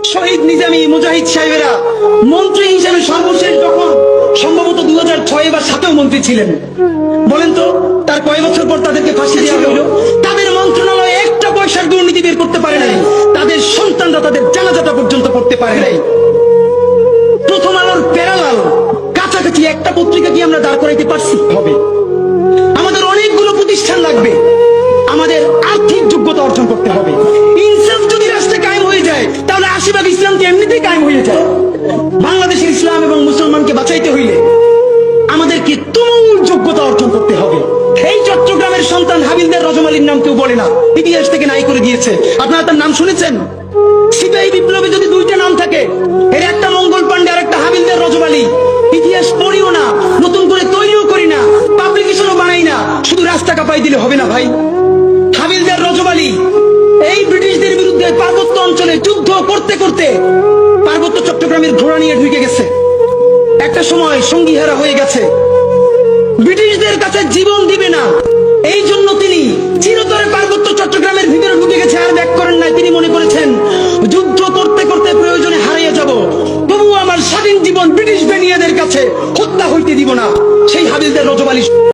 শহীদ নিজামী মুজাহিদ সাহেবেরা মন্ত্রী হিসেবে সর্বশেষ যখন সম্ভবত 2006 বা 2007 মন্ত্রী ছিলেন, বলেন তো তার কয় বছর পর তাদেরকে ফাঁসি দেওয়া হলো? তাদের মন্ত্রণালয়ে একটা পয়সার দুর্নীতি বের করতে পারে নাই, তাদের সন্তানরা তাদের জানাজাটা পর্যন্ত করতে পারে নাই। প্রথম আলোর প্যারালাল কাছাকাছি একটা পত্রিকা কি আমরা দাঁড় করাইতে পারছি? হবে। আমাদের অনেকগুলো প্রতিষ্ঠান লাগবে, আমাদের আর্থিক যোগ্যতা অর্জন করতে হবে। ইনসাফ যদি রাষ্ট্রে কায়েম হয়ে যায়, তাহলে 80% ইসলাম কি এমনিতেই কায়েম হয়ে যায়? বাংলাদেশের ইসলাম এবং মুসলমানকে বাঁচাইতে হইলে আমাদেরকে তুমুল যোগ্যতা অর্জন করতে হবে। এই চট্টগ্রামের সন্তান হাবিলদার রজমালির নাম কেউ বলে না, ইতিহাস থেকে নাই করে দিয়েছে। আপনারা তার নাম শুনেছেন? সিপাহী বিপ্লবে যদি দুইটা নাম থাকে, এর একটা মঙ্গল পান্ডে আর একটা হাবিলদার রজমালি, ইতিহাস পড়িও না, নতুন করে তৈরিও করি না, পাবলিকেশনও বানাই না, শুধু রাস্তা কাঁপাই দিলে হবে না ভাই। হাবিলদার রজমালি এই ব্রিটিশদের বিরুদ্ধে পার্বত্য অঞ্চলে যুদ্ধ করতে করতে পার্বত্য চট্টগ্রামের ঘোড়া নিয়ে ঢুকে গেছে। একটা সময় সঙ্গীহারা হয়ে গেছে, ব্রিটিশদের কাছে জীবন দিবে না, এই জন্য তিনি চিরতরে পার্বত্য চট্টগ্রামের ভিতরে ঢুকে গেছে, আর ব্যাক করেন নাই। তিনি মনে করেছেন যুদ্ধ করতে করতে প্রয়োজনে হারিয়ে যাব, তবুও আমার স্বাধীন জীবন ব্রিটিশ বেনিয়াদের কাছে হত্যা হইতে দিব না। সেই হাবিলদার রজমালি